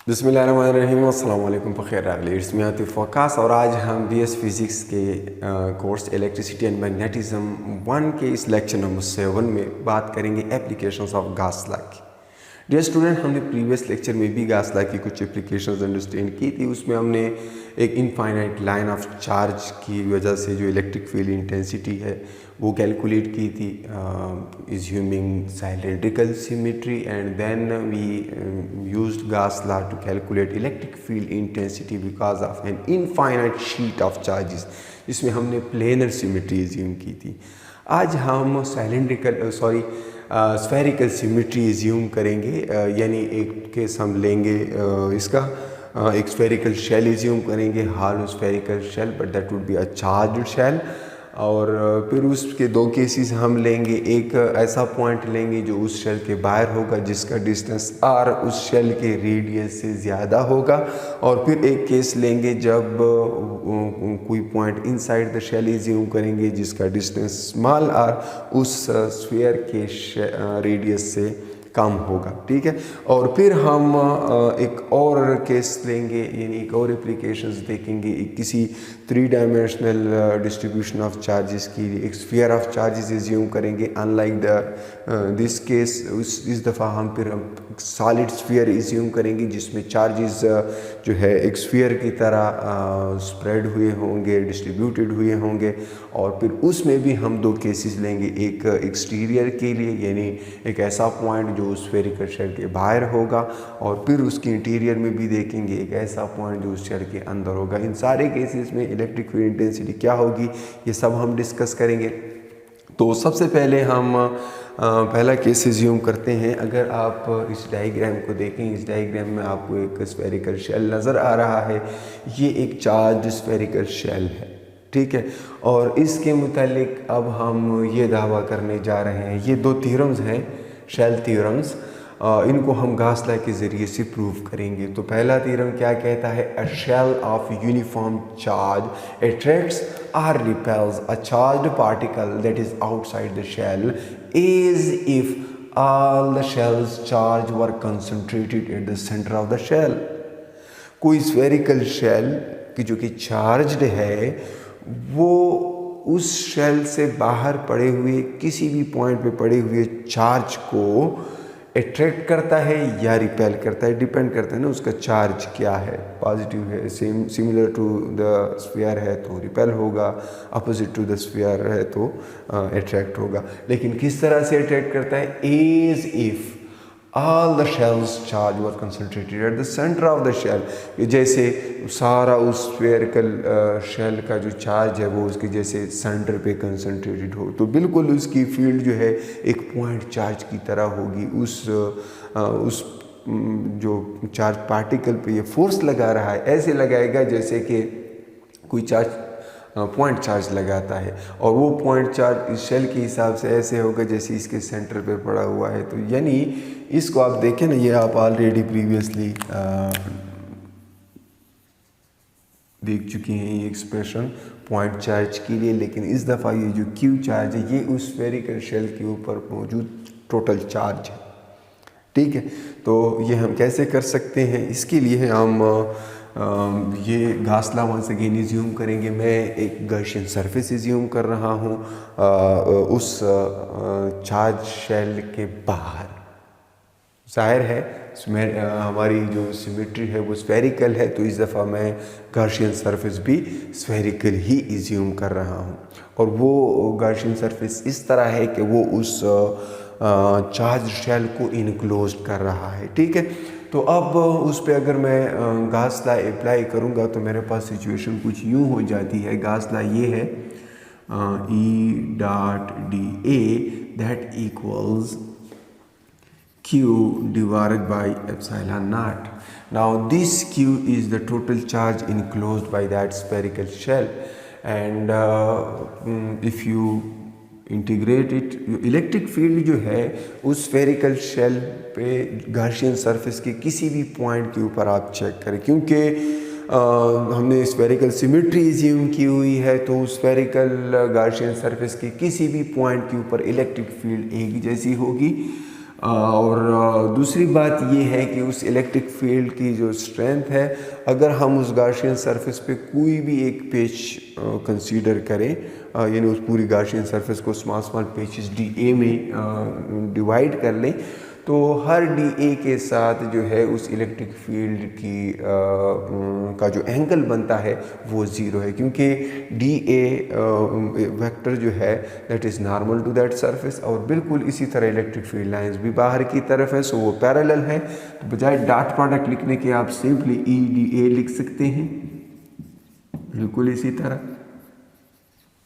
बिस्मिल्लाहिर्रहमानिर्रहीम अस्सलाम वालेकुम बखैर इट्स मी आतिफ वकास और आज हम बीएस फिज़िक्स के कोर्स इलेक्ट्रिसिटी एंड मैग्नेटिज्म 1 के इस लेक्चर नंबर 7 में बात करेंगे एप्लीकेशंस ऑफ गास लॉ की। डियर स्टूडेंट, हमने प्रीवियस लेक्चर में भी गास लॉ की कुछ एप्लीकेशंस अंडरस्टैंड की थी। उसमें हमने एक इनफाइनाइट लाइन ऑफ चार्ज की वजह से जो इलेक्ट्रिक फील्ड इंटेंसिटी है वो कैलकुलेट की थी, assuming cylindrical symmetry, and then we used Gauss law to calculate electric field intensity because of an infinite sheet of charges, जिसमें हमने प्लेनर सिमेट्री एज्यूम की थी। आज हम स्फेरिकल सिमेट्री एज्यूम करेंगे, यानी एक केस हम लेंगे इसका एक स्फेरिकल शेल एज्यूम करेंगे, hollow spherical shell, but that would be a charged shell. और फिर उसके दो केसेस हम लेंगे, एक ऐसा पॉइंट लेंगे जो उस शेल के बाहर होगा जिसका डिस्टेंस r उस शेल के रेडियस से ज़्यादा होगा, और फिर एक केस लेंगे जब कोई point inside the shell assume करेंगे जिसका डिस्टेंस स्मॉल r उस स्फीयर के रेडियस से कम होगा। ठीक है, और फिर हम एक और केस लेंगे, यानी एक और एप्लीकेशंस देखेंगे किसी 3 डायमेंशनल डिस्ट्रीब्यूशन ऑफ चार्जेस की, एक स्फीयर ऑफ चार्जेस एज्यूम करेंगे। अनलाइक दिस केस इस दफ़ा हम फिर सॉलिड स्फीयर एज्यूम करेंगे जिसमें चार्जेस जो है एक स्फीयर की तरह स्प्रेड हुए होंगे, डिस्ट्रीब्यूटेड हुए होंगे। और फिर उसमें भी हम 2 केसेस लेंगे, एक एक्सटीरियर के लिए, यानी एक ऐसा पॉइंट जो स्फेरिकल शेल के बाहर होगा, और फिर उसके इंटीरियर में भी देखेंगे एक ऐसा पॉइंट जो उस शेल के अंदर होगा। इन सारे केसेस में इलेक्ट्रिक फील्ड इंटेंसिटी क्या होगी ये सब हम डिस्कस करेंगे। तो सबसे पहले हम पहला केस एज्यूम करते हैं। अगर आप इस डायग्राम को देखें, इस डायग्राम में आपको एक स्फेरिकल शेल नज़र आ रहा है। ये एक चार्ज स्फेरिकल शेल है, ठीक है। और इसके मुतालिक अब हम ये दावा करने जा रहे हैं, ये 2 थ्योरम्स हैं, शेल थ्योरम्स, इनको हम गास लॉ के ज़रिए से प्रूव करेंगे। तो पहला थ्योरम क्या कहता है? A shell of uniform charge attracts or repels a charged particle that is outside the shell as if all the shell's charge were concentrated at the center of the shell। कोई spherical shell की जो कि charged है वो उस shell से बाहर पड़े हुए किसी भी पॉइंट पे पड़े हुए चार्ज को अट्रैक्ट करता है या रिपेल करता है, डिपेंड करता है ना उसका चार्ज क्या है। पॉजिटिव है, same similar to the sphere है तो रिपेल होगा, अपोजिट टू द स्फीयर है तो अट्रैक्ट होगा। लेकिन किस तरह से अट्रैक्ट करता है? As if all the shell's charge were concentrated at the center of the shell। जैसे सारा उस स्फेरिकल शेल का जो चार्ज है वो उसके जैसे सेंटर पे कंसंट्रेटेड हो, तो बिल्कुल उसकी फील्ड जो है एक पॉइंट चार्ज की तरह होगी। उस जो चार्ज पार्टिकल पे ये फोर्स लगा रहा है ऐसे लगाएगा जैसे कि कोई चार्ज पॉइंट चार्ज लगाता है, और वो पॉइंट चार्ज इस शेल के हिसाब से ऐसे होगा जैसे इसके सेंटर पे पड़ा हुआ है। तो यानी इसको आप देखें ना, ये आप ऑलरेडी प्रीवियसली देख चुके हैं ये एक्सप्रेशन पॉइंट चार्ज के लिए, लेकिन इस दफ़ा ये जो क्यू चार्ज है ये उस स्फेरिकल शेल के ऊपर मौजूद टोटल चार्ज है। ठीक है, तो ये हम कैसे कर सकते हैं? इसके लिए हम ये गास लॉ वंस अगेन एज्यूम करेंगे। मैं एक गॉसियन सरफेस एज्यूम कर रहा हूँ उस चार्ज शेल के बाहर। जाहिर है हमारी जो सिमेट्री है वो स्फेरिकल है, तो इस दफ़ा मैं गॉसियन सरफेस भी स्फेरिकल ही एज्यूम कर रहा हूँ। और वो गॉसियन सरफेस इस तरह है कि वो उस चार्ज शेल को इनक्लोज कर रहा है। ठीक है, तो अब उस पर अगर मैं गास लॉ अप्लाई करूँगा तो मेरे पास सिचुएशन कुछ यूँ हो जाती है। गास लॉ ये है E dot D A that equals Q divided by epsilon naught। Now this Q is the total charge enclosed by that spherical shell, and if you integrate it, electric field जो है उस spherical shell पे Gaussian surface के किसी भी point के ऊपर आप चेक करें, क्योंकि हमने स्फेरिकल सिमेट्री एज्यूम की हुई है, तो स्फेरिकल गॉसियन सरफेस के किसी भी पॉइंट के ऊपर इलेक्ट्रिक फील्ड एक जैसी होगी। और दूसरी बात ये है कि उस इलेक्ट्रिक फील्ड की जो स्ट्रेंथ है, अगर हम उस गाशियन सरफेस पे कोई भी एक पेच कंसीडर करें, यानी उस पूरी गाशियन सरफेस को स्मॉल स्मॉल पेचेस DA में डिवाइड कर लें, तो हर DA के साथ जो है उस इलेक्ट्रिक फील्ड की का जो एंगल बनता है वो ज़ीरो है, क्योंकि DA वेक्टर जो है that is normal to that surface, और बिल्कुल इसी तरह इलेक्ट्रिक फील्ड लाइंस भी बाहर की तरफ है, सो वो पैरेलल है। तो बजाय डॉट प्रोडक्ट लिखने के आप सिंपली EDA लिख सकते हैं, बिल्कुल इसी तरह,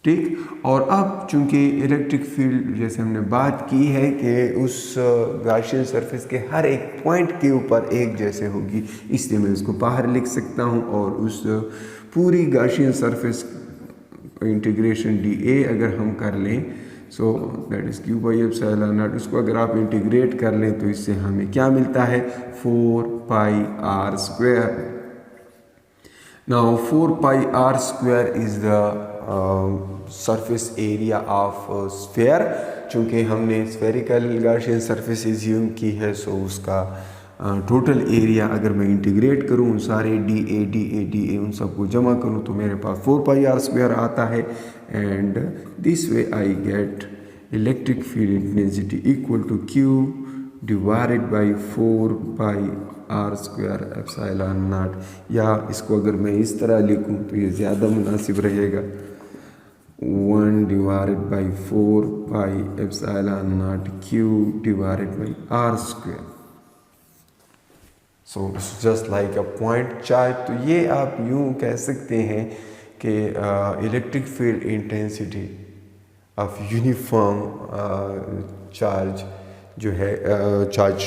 ठीक। और अब चूंकि इलेक्ट्रिक फील्ड जैसे हमने बात की है कि उस गाशियन सरफेस के हर एक पॉइंट के ऊपर एक जैसे होगी, इसलिए मैं इसको बाहर लिख सकता हूं, और उस पूरी गाशियन सरफेस इंटीग्रेशन DA अगर हम कर लें, सो दैट इज़ Q/ε0, उसको अगर आप इंटीग्रेट कर लें तो इससे हमें क्या मिलता है, 4πr²। Now 4πr² is the surface area of sphere. चूँकि हमने स्फेरिकल गाशियन सरफेस एज्यूम की है, सो उसका टोटल एरिया अगर मैं इंटीग्रेट करूँ, सारे DA उन सबको जमा करूँ, तो मेरे पास 4πr² आता है, and this way I get electric field intensity equal to Q divided by 4πr²ε0, या इसको अगर मैं इस तरह लिखूँ तो ये ज़्यादा मुनासिब रहेगा, 1 divided by 4πε0 Q divided by r²। So it's just like a point charge. तो ये आप यूँ कह सकते हैं कि electric field intensity of uniform charge जो है, charge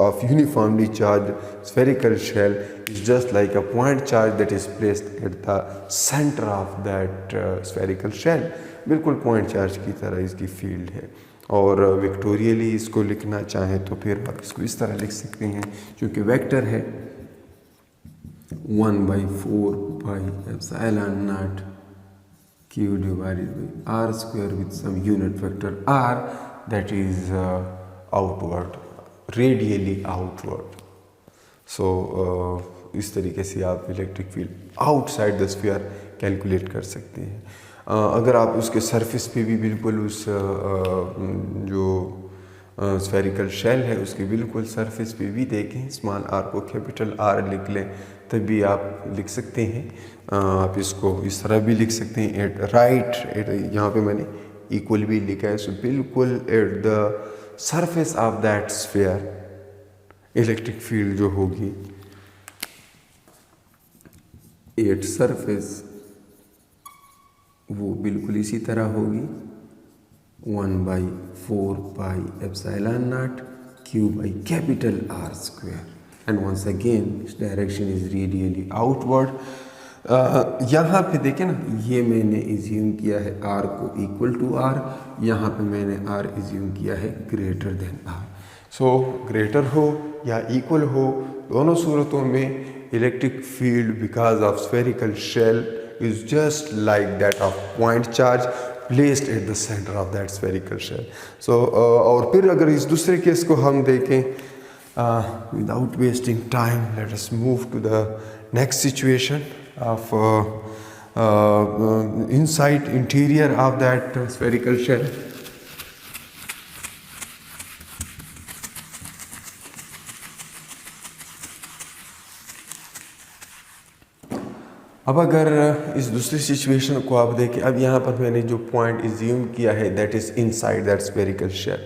of uniformly charge spherical shell is just like a point charge that is placed at the centre of that spherical shell. बिल्कुल पॉइंट चार्ज की तरह इसकी फील्ड है। और vectorially इसको लिखना चाहें तो फिर आप इसको इस तरह लिख सकते हैं, क्योंकि वेक्टर है 1/4πε0 Q divided by r² with some unit vector r that is outward, radially outward. So इस तरीके से आप electric field outside the sphere calculate कर सकते हैं। अगर आप उसके सरफेस पे भी बिल्कुल उस जो स्फेरिकल शेल है उसके बिल्कुल सरफेस पे भी देखें, स्मॉल r को कैपिटल R लिख लें, तब भी आप लिख सकते हैं। आप इसको इस तरह भी लिख सकते हैं, एट राइट, यहाँ पे मैंने इक्वल भी लिखा है, सो बिल्कुल at the surface of that sphere electric field जो होगी एट सरफेस वो बिल्कुल इसी तरह होगी, 1/4πε0 Q by capital R², and once again its direction is radially outward। यहाँ पे देखें ना, ये मैंने इज्यूम किया है R को इक्वल टू R, यहाँ पे मैंने R इज्यूम किया है ग्रेटर देन R। सो ग्रेटर हो या इक्वल हो, दोनों सूरतों में electric field because of spherical shell is just like that of point charge placed at the centre of that spherical shell. So और फिर अगर इस दूसरे केस को हम देखें, without wasting time, let us move to the next situation of inside interior of that spherical shell। अब अगर इस दूसरी सिचुएशन को आप देखें, अब यहाँ पर मैंने जो पॉइंट इज्यूम किया है that is inside that spherical shell,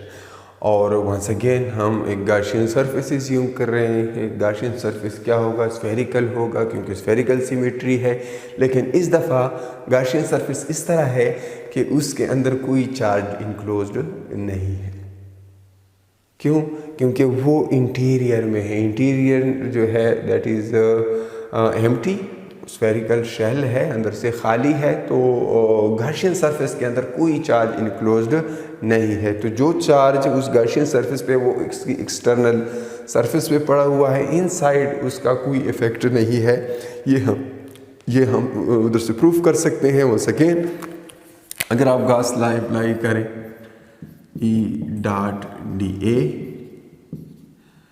और वंस अगेन हम एक गाशियन सरफेस इज्यूम कर रहे हैं। गाशियन सरफेस क्या होगा, स्फेरिकल होगा, क्योंकि स्फेरिकल सिमेट्री है। लेकिन इस दफ़ा गाशियन सरफेस इस तरह है कि उसके अंदर कोई चार्ज इनक्लोज्ड नहीं है। क्यों? क्योंकि वो इंटीरियर में है। इंटीरियर जो है that is empty, spherical shell है, अंदर से खाली है, तो गाशियन सरफेस के अंदर कोई चार्ज इनक्लोज्ड नहीं है। तो जो चार्ज उस गाशियन सरफेस पे वो एक्सटर्नल सरफेस पे पड़ा हुआ है, इनसाइड उसका कोई इफेक्ट नहीं है। ये हम उधर से प्रूफ कर सकते हैं। वंस अगेन अगर आप गास ला अप्लाई करें E dot dA,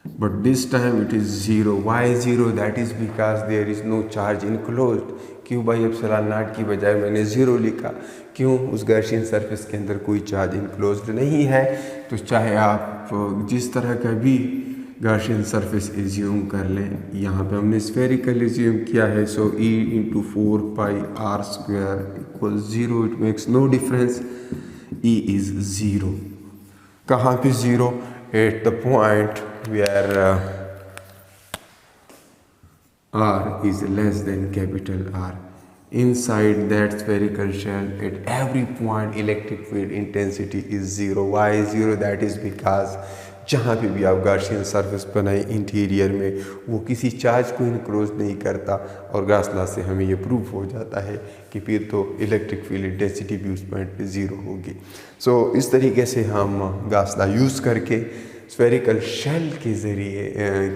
but this time it is 0. Why 0? That is because there is no charge enclosed. Q by epsilon not की बजाय मैंने 0 लिखा। क्यों? उस गाउसियन सरफेस के अंदर कोई चार्ज इनक्लोज्ड नहीं है। तो चाहे आप जिस तरह का भी गाउसियन सरफेस एज्यूम कर लें, यहाँ पे हमने स्फेरिकल एज्यूम किया है, so E into 4πr² equal 0, it makes no difference, E is 0। कहाँ पे 0? At the point where R is less than capital R. Inside that spherical shell, at every point electric field intensity is 0. Why is 0? That is because जहाँ पे भी आप Gaussian surface बनाए interior में, वो किसी चार्ज को इनक्लोज नहीं करता, और गॉस लॉ से हमें ये प्रूफ हो जाता है कि फिर तो इलेक्ट्रिक फील्ड इंटेंसिटी भी उस पॉइंट पे 0 होगी। सो इस तरीके से हम गॉस लॉ यूज़ करके स्फेरिकल शेल के ज़रिए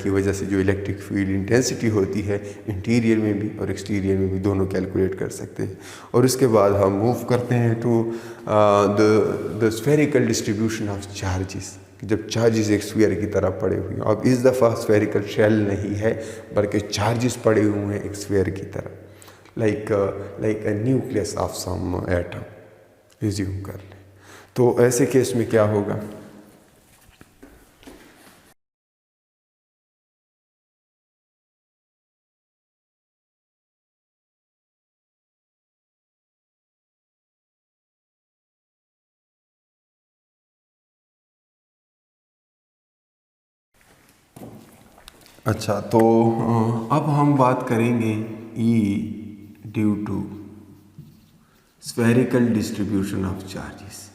की वजह से जो इलेक्ट्रिक फील्ड इंटेंसिटी होती है इंटीरियर में भी और एक्सटीरियर में भी दोनों कैलकुलेट कर सकते हैं। और इसके बाद हम मूव करते हैं to the spherical distribution of charges, जब चार्जेस एक स्फीयर की तरह पड़े हुए हैं। अब इस दफ़ा स्फेरिकल शेल नहीं है, बल्कि चार्जेस पड़े हुए हैं एक स्फीयर की तरह, like a nucleus of some atom assume कर लें। तो ऐसे केस में क्या होगा? अच्छा, तो अब हम बात करेंगे E due to spherical distribution of charges.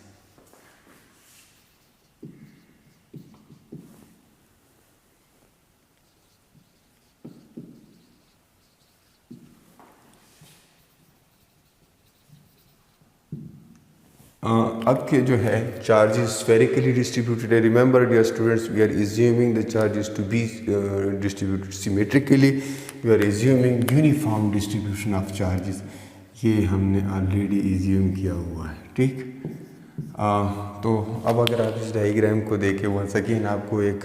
अब के जो है चार्जेस स्फेरिकली डिस्ट्रीब्यूटेड है। Remember dear students, we are assuming the charges to be distributed symmetrically, we are assuming uniform distribution of charges. ये हमने ऑलरेडी एज्यूम किया हुआ है, ठीक। तो अब अगर आप इस डायग्राम को देखें, वंस अगेन आपको एक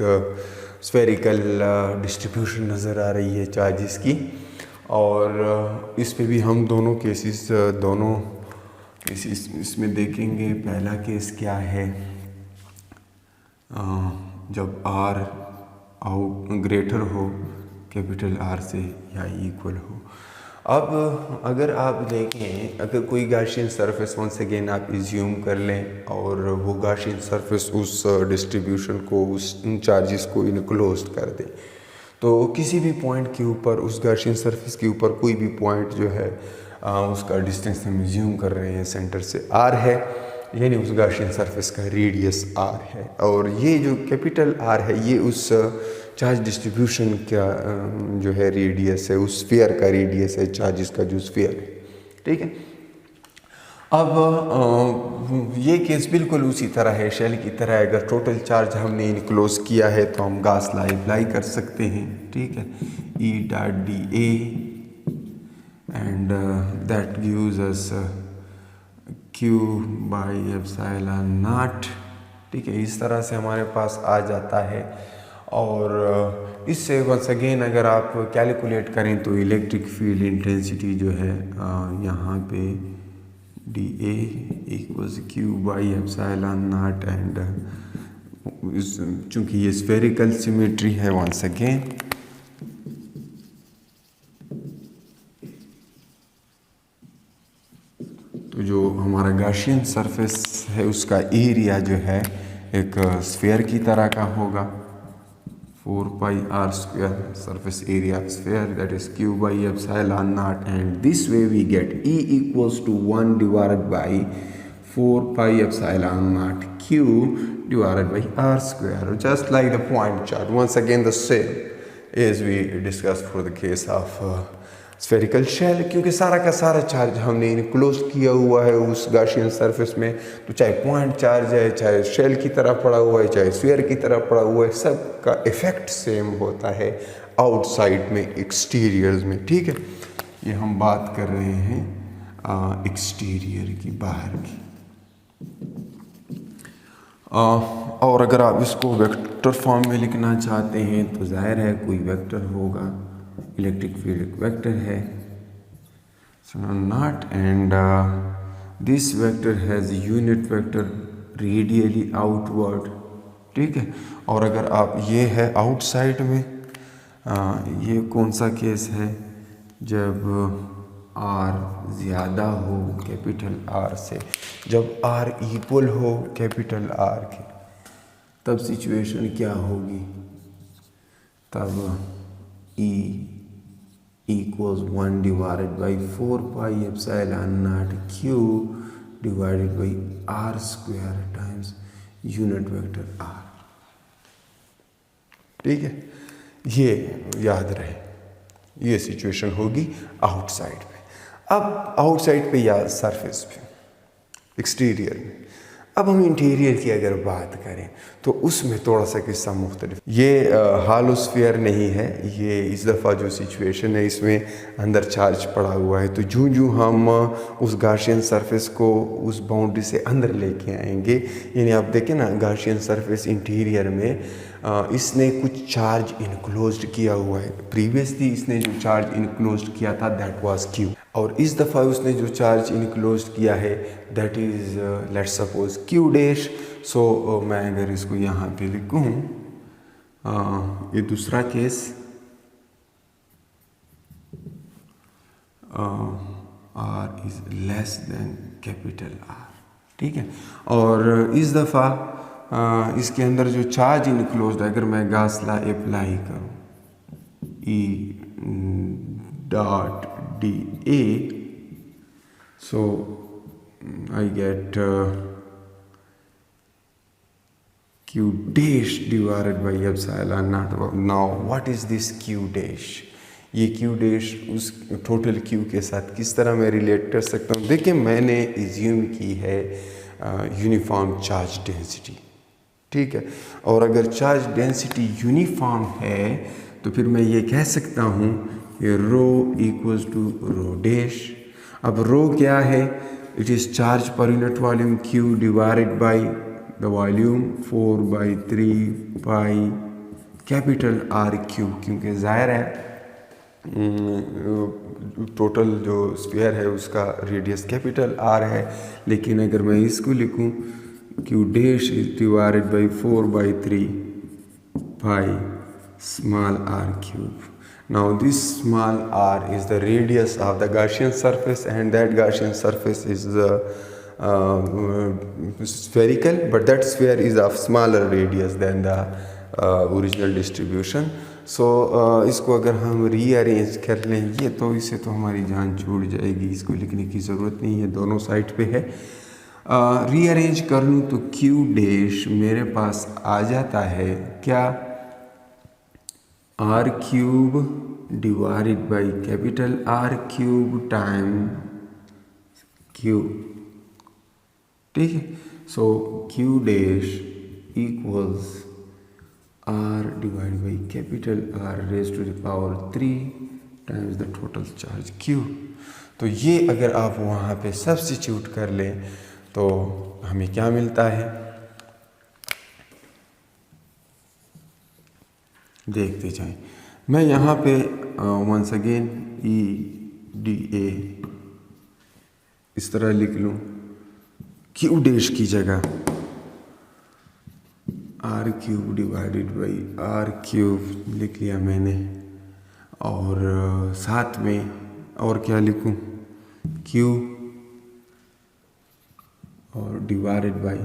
स्फेरिकल डिस्ट्रीब्यूशन नज़र आ रही है चार्जेस की, और इस पे भी हम दोनों केसेस इसमें देखेंगे। पहला केस क्या है? जब R आउट ग्रेटर हो कैपिटल R से या इक्वल हो। अब अगर आप देखें, अगर कोई गाउसियन सरफेस वंस अगेन आप एज्यूम कर लें, और वो गाउसियन सरफेस उस डिस्ट्रीब्यूशन को, उन चार्जेस को इनक्लोज कर दे, तो किसी भी पॉइंट के ऊपर, उस गाउसियन सरफेस के ऊपर कोई भी पॉइंट जो है उसका डिस्टेंस हम एज्यूम कर रहे हैं सेंटर से R है, यानी उस गाउसियन सरफेस का रेडियस R है, और ये जो कैपिटल R है ये उस चार्ज डिस्ट्रीब्यूशन का जो है रेडियस है, उस स्फीयर का रेडियस है, चार्जेस का जो स्फीयर है, ठीक है। अब ये केस बिल्कुल उसी तरह है, शेल की तरह। अगर टोटल चार्ज हमने इनक्लोज किया है तो हम गॉस लॉ अप्लाई कर सकते हैं, ठीक है। E dot dA and that gives us Q by epsilon naught, ठीक है। इस तरह से हमारे पास आ जाता है, और इससे वंस अगेन अगर आप कैलकुलेट करें तो इलेक्ट्रिक फील्ड इंटेंसिटी जो है यहाँ पे dA equals Q by epsilon not, and चूँकि ये स्फेरिकल सिमेट्री है वंस अगेन, तो जो हमारा गाउसियन सरफेस है उसका एरिया जो है एक स्फीयर की तरह का होगा, 4πr² surface area of sphere, that is Q by epsilon naught, and this way we get E equals to 1 divided by 4π epsilon naught Q divided by r², just like the point charge. Once again the same as we discussed for the case of spherical shell, क्योंकि सारा का सारा charge हमने enclose किया हुआ है उस Gaussian surface में, तो चाहे पॉइंट चार्ज है, चाहे शेल की तरह पड़ा हुआ है, चाहे स्फीयर की तरह पड़ा हुआ है, सब का इफेक्ट सेम होता है आउटसाइड में, एक्सटीरियर में, ठीक है। ये हम बात कर रहे हैं एक्सटीरियर की, बाहर की। और अगर आप इसको वेक्टर फॉर्म में लिखना चाहते हैं तो जाहिर है कोई वेक्टर होगा, इलेक्ट्रिक फील्ड एक वेक्टर है, not, and this vector has unit vector radially outward, ठीक है। और अगर आप ये है आउटसाइड में, ये कौन सा केस है, जब आर ज़्यादा हो कैपिटल आर से, जब आर इक्वल हो कैपिटल आर के, तब सिचुएशन क्या होगी, तब E equals 1 divided by 4 pi epsilon naught Q divided by R square times unit vector R, ठीक है। ये याद रहे, ये सिचुएशन होगी आउटसाइड पे। अब आउटसाइड पे या सरफेस पे, एक्सटीरियर में। अब हम इंटीरियर की अगर बात करें तो उसमें थोड़ा सा किस्सा मुख्तलिफ। ये हॉलो स्फीयर नहीं है, ये इस दफ़ा जो सिचुएशन है इसमें अंदर चार्ज पड़ा हुआ है, तो जूं हम उस गाशियन सरफेस को उस बाउंड्री से अंदर लेके आएंगे, यानी आप देखें ना गाशियन सरफेस इंटीरियर में इसने कुछ चार्ज इनक्लोज्ड किया हुआ है। प्रीवियसली इसने जो चार्ज इनक्लोज्ड किया था दैट वाज क्यू, और इस दफ़ा उसने जो चार्ज इनक्लोज्ड किया है that is let's suppose Q dash. So मैं अगर इसको यहाँ पे लिखूँ, ये दूसरा केस, R is less than capital R, ठीक है। और इस दफ़ा इसके अंदर जो चार्ज इनक्लोज्ड है, अगर मैं गास लॉ अप्लाई करूँ, E dot D A, so I get Q dash divided by epsilon not. Now what is this Q dash? ये क्यू डैश उस टोटल क्यू के साथ किस तरह मैं रिलेट कर सकता हूँ? देखिए, मैंने एज्यूम की है यूनिफॉर्म चार्ज डेंसिटी, ठीक है। और अगर चार्ज डेंसिटी यूनिफॉर्म है तो फिर मैं ये कह सकता हूँ कि रो इक्वल्स टू रो डैश। अब रो क्या है? It is charge per unit volume Q divided by the volume 4/3 pi capital R cube, क्योंकि ज़ाहिर है टोटल जो स्फीयर है उसका रेडियस कैपिटल आर है। लेकिन अगर मैं इसको लिखूँ Q dash is divided by 4/3 pi small R cube. Now this small r is the radius of the Gaussian surface, and that Gaussian surface is spherical, but that sphere is of smaller radius than the original distribution. So इसको अगर हम rearrange कर लेंगे तो इससे तो हमारी जान छूट जाएगी, इसको लिखने की ज़रूरत नहीं है, दोनों साइड पे है। रीअरेंज कर लूँ तो क्यू डैश मेरे पास आ जाता है क्या, R cube divided by capital R cube time Q, ठीक है। So Q dash equals R divided by capital R raise to the power 3 times the total charge Q. तो ये अगर आप वहाँ पे सब्स्टिट्यूट कर लें तो हमें क्या मिलता है, देखते जाएं। मैं यहाँ पे once again E D A इस तरह लिख लूँ, क्यू डैश की जगह R cube divided by R cube लिख लिया मैंने, और साथ में और क्या लिखूँ, क्यू और डिवाइडेड बाई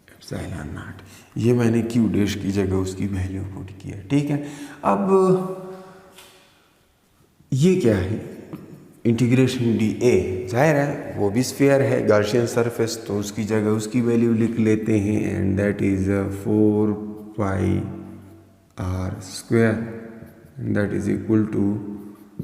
एप्सिलॉन नॉट। ये मैंने क्यू डैश की जगह उसकी वैल्यू पुट किया, ठीक है। अब ये क्या है, इंटीग्रेशन डी ए, जाहिर है वो भी स्फीयर है गॉसियन सरफेस, तो उसकी जगह उसकी वैल्यू लिख लेते हैं, and that is 4 pi R square, that is equal to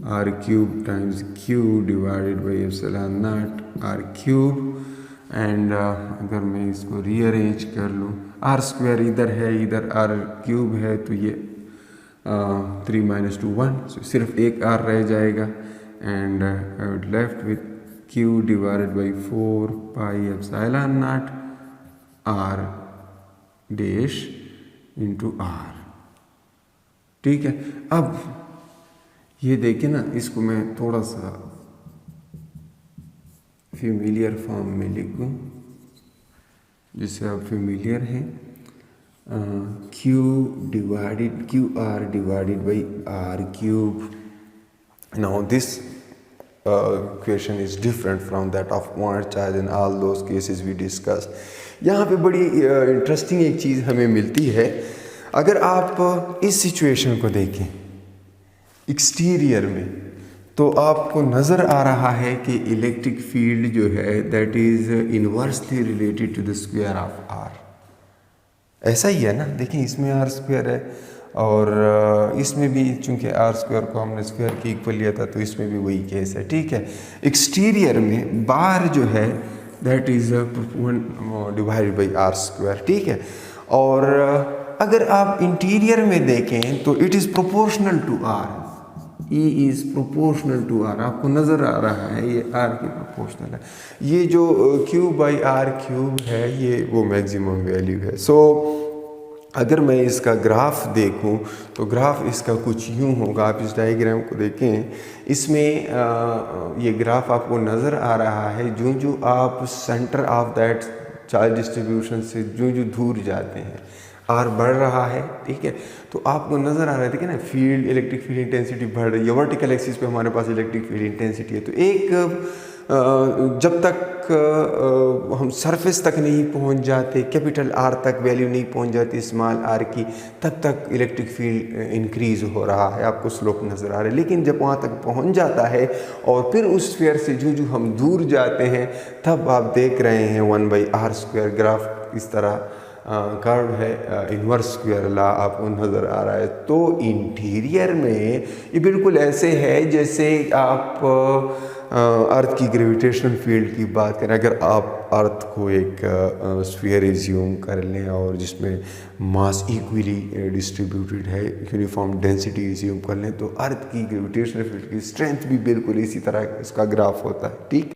R cube times Q divided by epsilon naught R cube. And अगर मैं इसको रीअरेंज कर लूँ, आर स्क्वायर इधर है, इधर आर क्यूब है, तो ये 3 - 2 1, so सिर्फ एक आर रह जाएगा, and I would left with Q divided by 4 pi epsilon naught R dash into R. ठीक है, अब ये देखिए ना, इसको मैं थोड़ा सा फेमिलियर फॉर्म में लिखूं जिससे आप फेमिलियर हैं। Q R divided by R cube. Now this question is different from that of point charge in all those cases we discuss. यहाँ पे बड़ी इंटरेस्टिंग एक चीज़ हमें मिलती है। अगर आप इस सिचुएशन को देखें एक्सटीरियर में, तो आपको नज़र आ रहा है कि इलेक्ट्रिक फील्ड जो है that is inversely related to the square of R. ऐसा ही है ना, देखिए इसमें आर स्क्वायर है और इसमें भी चूंकि आर स्क्वायर को हमने स्क्वायर के इक्वल लिया था तो इसमें भी वही केस है। ठीक है, एक्सटीरियर में बार जो है that is divided by R square. ठीक है, और अगर आप इंटीरियर में देखें तो it is proportional to R. E is proportional to R, आपको नज़र आ रहा है ये आर की प्रोपोर्शनल है। ये जो Q बाई आर क्यूब है ये वो मैक्सिमम वैल्यू है। सो अगर मैं इसका ग्राफ देखूं तो ग्राफ इसका कुछ यूं होगा। आप इस डायग्राम को देखें, इसमें ये ग्राफ आपको नज़र आ रहा है जो जो आप centre of that charge distribution से जो जो दूर जाते हैं आर बढ़ रहा है। ठीक है, तो आपको नज़र आ रहा है, देखिए ना, फील्ड इलेक्ट्रिक फील्ड इंटेंसिटी बढ़ रही है। वर्टिकल एक्सिस पे हमारे पास इलेक्ट्रिक फील्ड इंटेंसिटी है। तो एक जब तक हम सरफेस तक नहीं पहुंच जाते, कैपिटल आर तक वैल्यू नहीं पहुंच जाती स्मॉल आर की, तब तक इलेक्ट्रिक फील्ड इंक्रीज हो रहा है, आपको स्लोप नज़र आ रहा है। लेकिन जब वहाँ तक पहुंच जाता है और फिर उस स्फीयर से जो जो हम दूर जाते हैं, तब आप देख रहे हैं 1/r²। ग्राफ इस तरह कर्व है, इन्वर्स स्क्वायर लॉ आपको नज़र आ रहा है। तो इंटीरियर में ये बिल्कुल ऐसे है जैसे आप अर्थ की ग्रेविटेशनल फील्ड की बात करें। अगर आप अर्थ को एक स्फीयर एज्यूम कर लें और जिसमें मास इक्वली डिस्ट्रीब्यूटेड है, यूनिफॉर्म डेंसिटी एज्यूम कर लें, तो अर्थ की ग्रेविटेशनल फील्ड की स्ट्रेंथ भी बिल्कुल इसी तरह इसका ग्राफ होता है। ठीक।